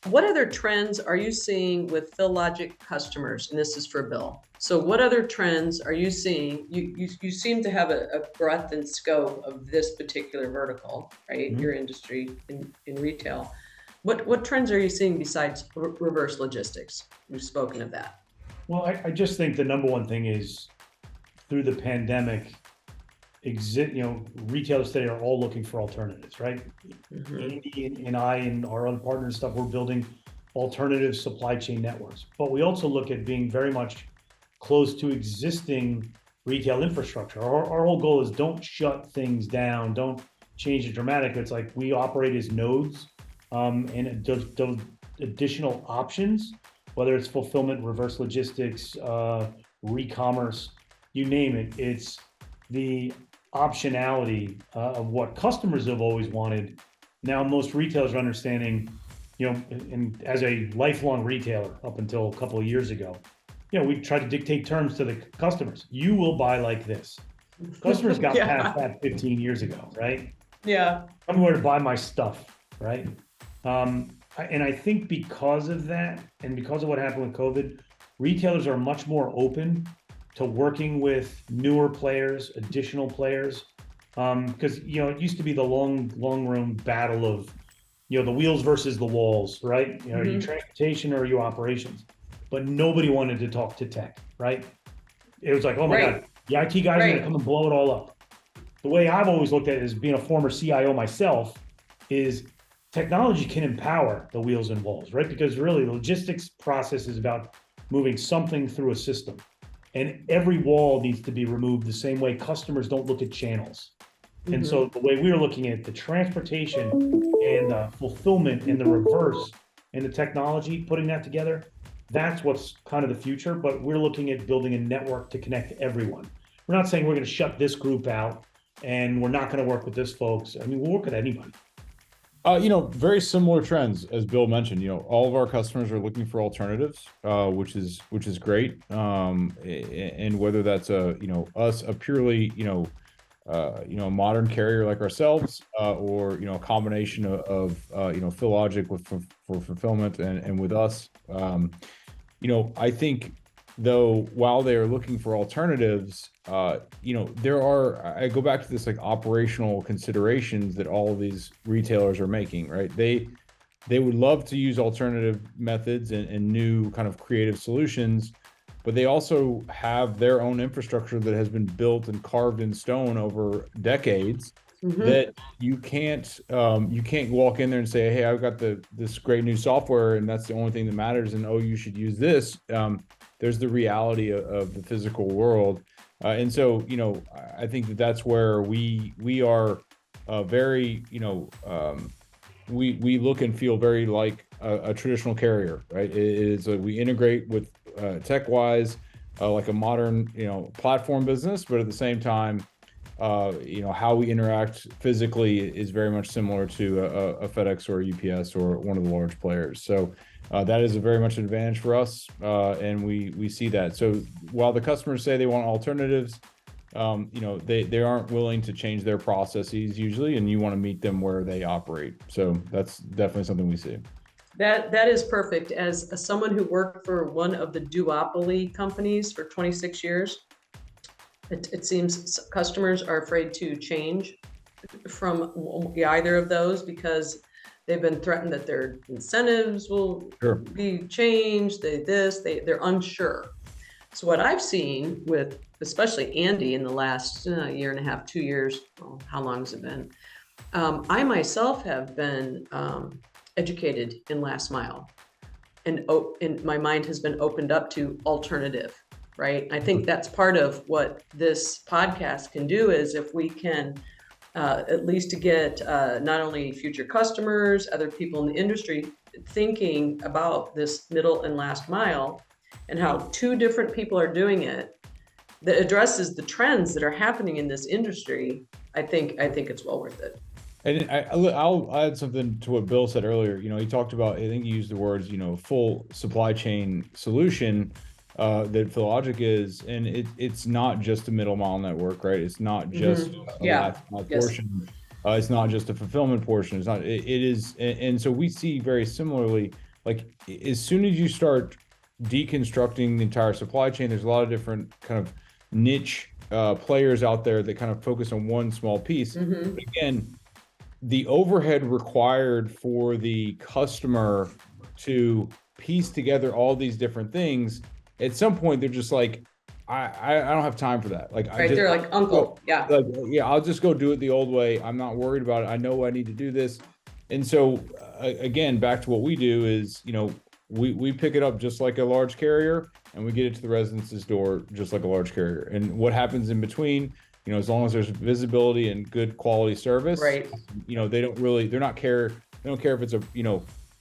What other trends are you seeing with PhilLogic customers? And this is for Bill. So what other trends are you seeing? You seem to have a breadth and scope of this particular vertical, right? Your industry in retail. What trends are you seeing besides reverse logistics? We've spoken of that. Well, I just think the number one thing is through the pandemic, retailers today are all looking for alternatives, right? Mhm. Andy and I and our other partners and stuff, we're building alternative supply chain networks. But we also look at being very much close to existing retail infrastructure. Our whole goal is don't shut things down, don't change it dramatically. It's like we operate as nodes, and those additional options, whether it's fulfillment, reverse logistics, re-commerce, you name it. It's the optionality of what customers have always wanted. Now, most retailers are understanding, and as a lifelong retailer up until a couple of years ago, we tried to dictate terms to the customers. You will buy like this. Customers got past Yeah. that 15 years ago, right? Yeah. I'm going to buy my stuff, right? And I think because of that, and because of what happened with COVID, retailers are much more open to working with newer players, additional players. Because it used to be the long run battle of the wheels versus the walls, right? Are you Mhm. transportation or are you operations? But nobody wanted to talk to tech, right? It was like, oh my God, Right. the IT guys are going to Right. come and blow it all up. The way I've always looked at it as being a former CIO myself is technology can empower the wheels and walls, right? Because really, the logistics process is about moving something through a system. And every wall needs to be removed the same way customers don't look at channels. And Mhm. so the way we are looking at the transportation and the fulfillment and the reverse and the technology, putting that together, that's what's kind of the future. But we're looking at building a network to connect everyone. We're not saying we're going to shut this group out and we're not going to work with this folks. I mean, we'll work with anybody. Very similar trends as Bill mentioned. All of our customers are looking for alternatives, which is great. And whether that's us a purely a modern carrier like ourselves, or a combination of PhilLogic for fulfillment and with us. I think though while they are looking for alternatives, I go back to this like operational considerations that all of these retailers are making, right? They would love to use alternative methods and new kind of creative solutions, but they also have their own infrastructure that has been built and carved in stone over decades Mhm. that you can't walk in there and say, hey, I've got this great new software and that's the only thing that matters, and oh, you should use this. There's the reality of the physical world. And so I think that's where we are very we look and feel very like a traditional carrier, right? It is we integrate with tech wise, like a modern platform business, but at the same time, how we interact physically is very much similar to a FedEx or a UPS or one of the large players. So that is a very much an advantage for us, and we see that. So while the customers say they want alternatives, they aren't willing to change their processes usually, and you want to meet them where they operate. So that's definitely something we see. That is perfect. As someone who worked for one of the duopoly companies for 26 years, it seems customers are afraid to change from either of those because they've been threatened that their incentives will Sure. be changed. They're unsure. So what I've seen with especially Andy in the last year and a half, 2 years, well, how long has it been? I myself have been educated in last mile, and my mind has been opened up to alternative, right? I think that's part of what this podcast can do is if we can at least to get not only future customers, other people in the industry thinking about this middle and last mile and how two different people are doing it that addresses the trends that are happening in this industry. I think it's well worth it. And I'll add something to what Bill said earlier. He talked about, I think he used the words, full supply chain solution, that PhilLogic is, and it's not just a middle mile network, right? It's not just a Yeah. last mile Yes. portion. It's not just a fulfillment portion. It's not. It is, and so we see very similarly. like as soon as you start deconstructing the entire supply chain, there's a lot of different kind of niche players out there that kind of focus on one small piece. Mhm. But again, the overhead required for the customer to piece together all these different things, at some point they're just like, I don't have time for that. Like, Right, they're like, uncle, yeah. like, yeah, I'll just go do it the old way. I'm not worried about it. I know I need to do this. And so again, back to what we do is, we pick it up just like a large carrier, and we get it to the residence's door just like a large carrier. And what happens in between, as long as there's visibility and good quality service, Right. they don't care if it's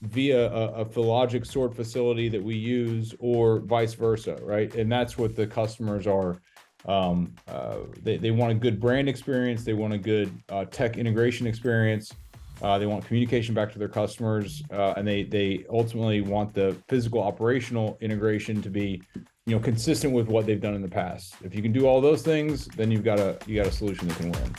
via a Philogic sort facility that we use or vice versa, right? And that's what the customers are. They want a good brand experience. They want a good tech integration experience. They want communication back to their customers, and they ultimately want the physical operational integration to be, consistent with what they've done in the past. If you can do all those things, then you got a solution that can win.